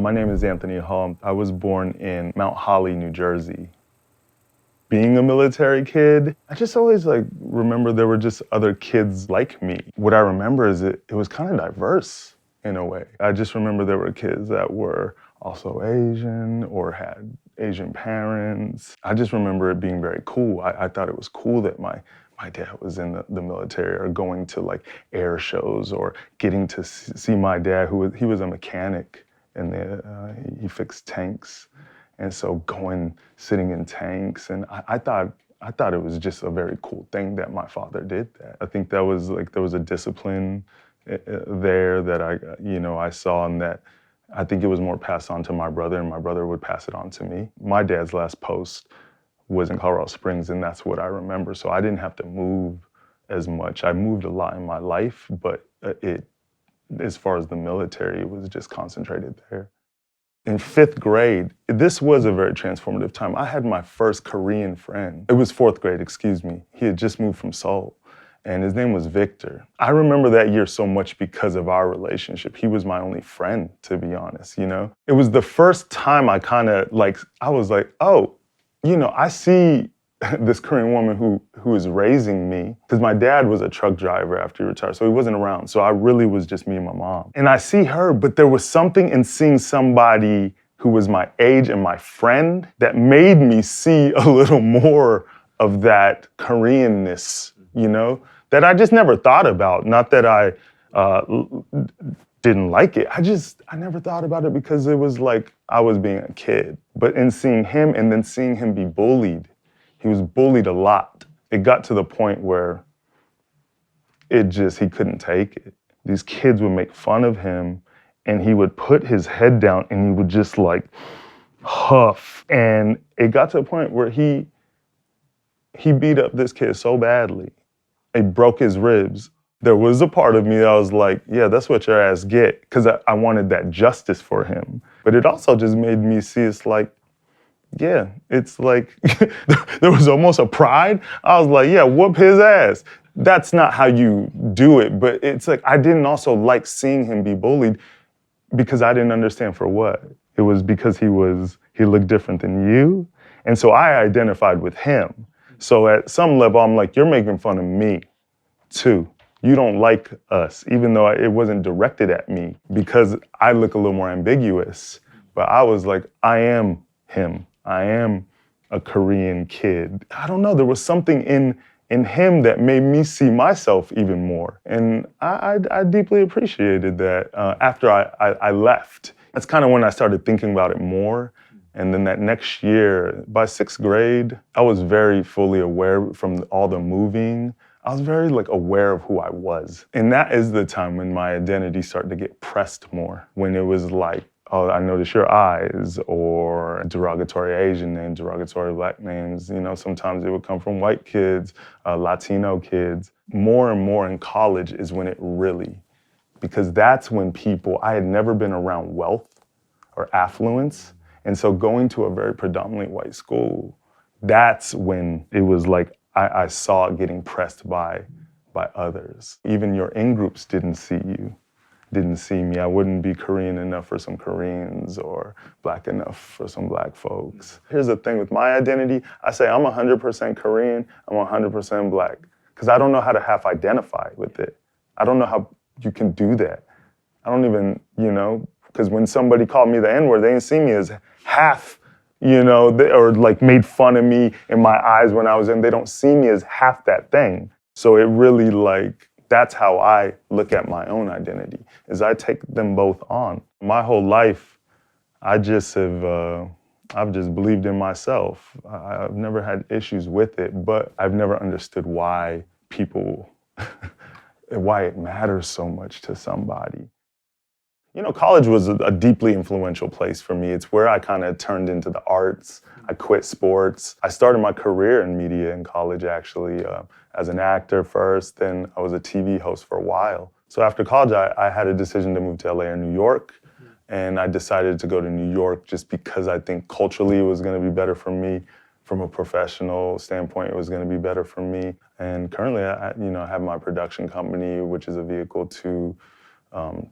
My name is Anthony Hall. I was born in Mount Holly, New Jersey. Being a military kid, I just always remember there were just other kids like me. What I remember is it was kind of diverse in a way. I just remember there were kids that were also Asian or had Asian parents. I just remember it being very cool. I thought it was cool that my dad was in the military, or going to air shows, or getting to see my dad, he was a mechanic, and he fixed tanks. And so sitting in tanks, and I thought it was just a very cool thing that my father did that. I think that was there was a discipline there that I saw, and that I think it was more passed on to my brother, and my brother would pass it on to me. My dad's last post was in Colorado Springs, and that's what I remember. So I didn't have to move as much. I moved a lot in my life, but as far as the military, it was just concentrated there. In 5th grade, this was a very transformative time. I had my first Korean friend. It was 4th grade, excuse me. He had just moved from Seoul, and his name was Victor. I remember that year so much because of our relationship. He was my only friend, to be honest, It was the first time I was like, oh, I see this Korean woman who is raising me, because my dad was a truck driver after he retired, so he wasn't around. So I really was just me and my mom. And I see her, but there was something in seeing somebody who was my age and my friend that made me see a little more of that Koreanness, that I just never thought about. Not that I didn't like it. I never thought about it because it was like I was being a kid. But in seeing him, and then seeing him be bullied, he was bullied a lot. It got to the point where he couldn't take it. These kids would make fun of him, and he would put his head down and he would just huff. And it got to a point where he beat up this kid so badly. It broke his ribs. There was a part of me that was like, yeah, that's what your ass get, because I wanted that justice for him. But it also just made me see there was almost a pride. I was like, yeah, whoop his ass. That's not how you do it. But it's I didn't also like seeing him be bullied, because I didn't understand for what. It was because he looked different than you. And so I identified with him. So at some level, I'm like, you're making fun of me too. You don't like us, even though it wasn't directed at me, because I look a little more ambiguous. But I was like, I am him. I am a Korean kid. I don't know, there was something in him that made me see myself even more. And I deeply appreciated that after I left. That's kind of when I started thinking about it more. And then that next year, by 6th grade, I was very fully aware from all the moving. I was very aware of who I was. And that is the time when my identity started to get pressed more. When it was oh, I notice your eyes, or derogatory Asian names, derogatory Black names. Sometimes it would come from white kids, Latino kids. More and more in college is when it really, because that's when I had never been around wealth or affluence. And so going to a very predominantly white school, that's when it was I saw it getting pressed by others. Even your in-groups didn't see me. I wouldn't be Korean enough for some Koreans, or Black enough for some Black folks. Here's the thing with my identity. I say I'm 100% Korean, I'm 100% Black, because I don't know how to half identify with it. I don't know how you can do that. I don't even, because when somebody called me the N-word, they didn't see me as half, or made fun of me in my eyes when I was in. They don't see me as half that thing. So it really that's how I look at my own identity, is I take them both on. My whole life, I've just believed in myself. I've never had issues with it, but I've never understood why why it matters so much to somebody. College was a deeply influential place for me. It's where I kind of turned into the arts. I quit sports. I started my career in media in college, actually, as an actor first. Then I was a TV host for a while. So after college, I had a decision to move to LA or New York. And I decided to go to New York just because I think culturally it was going to be better for me. From a professional standpoint, it was going to be better for me. And currently, I have my production company, which is a vehicle to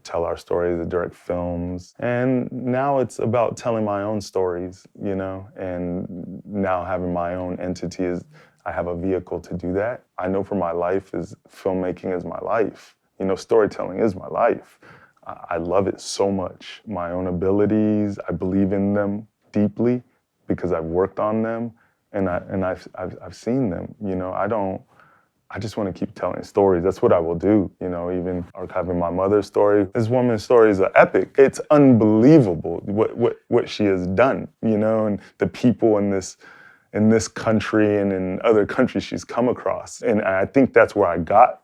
tell our stories, direct films. And now it's about telling my own stories, you know, and now having my own entity is, I have a vehicle to do that. I know for my life is filmmaking is my life. You know, storytelling is my life. I love it so much. My own abilities, I believe in them deeply because I've worked on them and I've seen them. You know, I just want to keep telling stories. That's what I will do. You know, even archiving my mother's story. This woman's story is an epic. It's unbelievable what she has done. You know, and the people in this country and in other countries she's come across. And I think that's where I got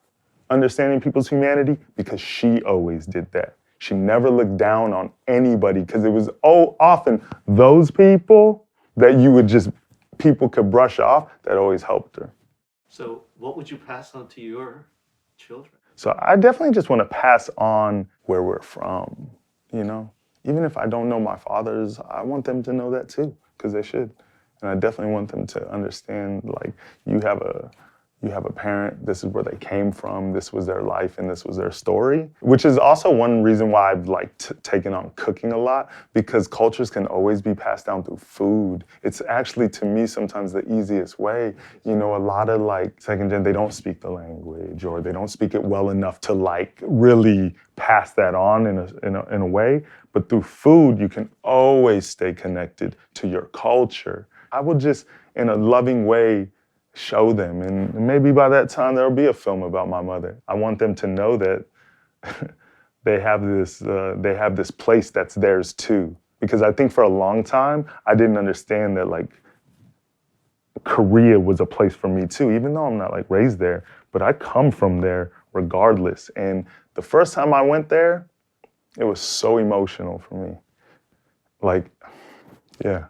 understanding people's humanity, because she always did that. She never looked down on anybody, because it was often those people that people could brush off that always helped her. So what would you pass on to your children? So I definitely just want to pass on where we're from, you know? Even if I don't know my fathers, I want them to know that too, because they should. And I definitely want them to understand, like, you have a parent, this is where they came from, this was their life, and this was their story. Which is also one reason why I've taken on cooking a lot, because cultures can always be passed down through food. It's actually, to me, sometimes the easiest way. You know, a lot of second gen, they don't speak the language, or they don't speak it well enough to really pass that on in a way. But through food, you can always stay connected to your culture. I will just, in a loving way, show them, and maybe by that time there'll be a film about my mother. I want them to know that they have this place that's theirs too. Because I think for a long time I didn't understand that Korea was a place for me too, even though I'm not raised there, but I come from there regardless. And the first time I went there, it was so emotional for me. Yeah,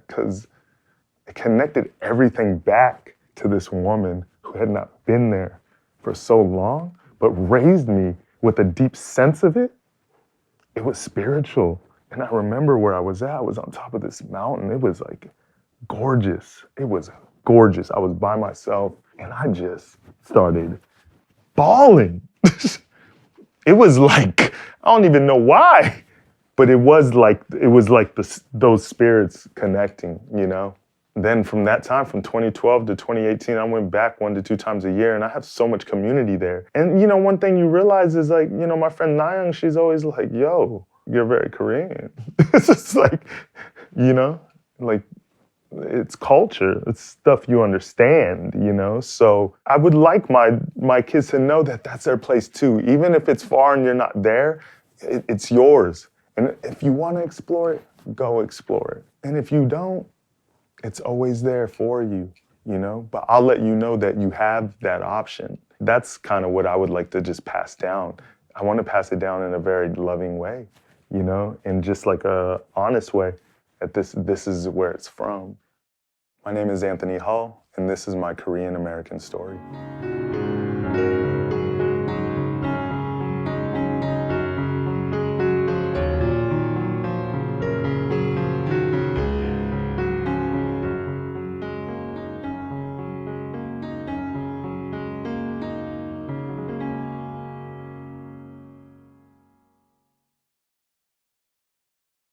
because it connected everything back to this woman who had not been there for so long, but raised me with a deep sense of it. It was spiritual. And I remember where I was at. I was on top of this mountain. It was gorgeous. It was gorgeous. I was by myself and I just started bawling. It was I don't even know why. But it was those spirits connecting, you know? Then from that time, from 2012 to 2018, I went back 1 to 2 times a year, and I have so much community there. And, you know, one thing you realize is my friend Nayoung, she's always like, yo, you're very Korean. It's just it's culture, it's stuff you understand, you know? So I would like my kids to know that that's their place too. Even if it's far and you're not there, it's yours. And if you want to explore it, go explore it. And if you don't, it's always there for you, you know? But I'll let you know that you have that option. That's kind of what I would like to just pass down. I want to pass it down in a very loving way, you know? In just a honest way, that this is where it's from. My name is Anthony Hull, and this is my Korean American story.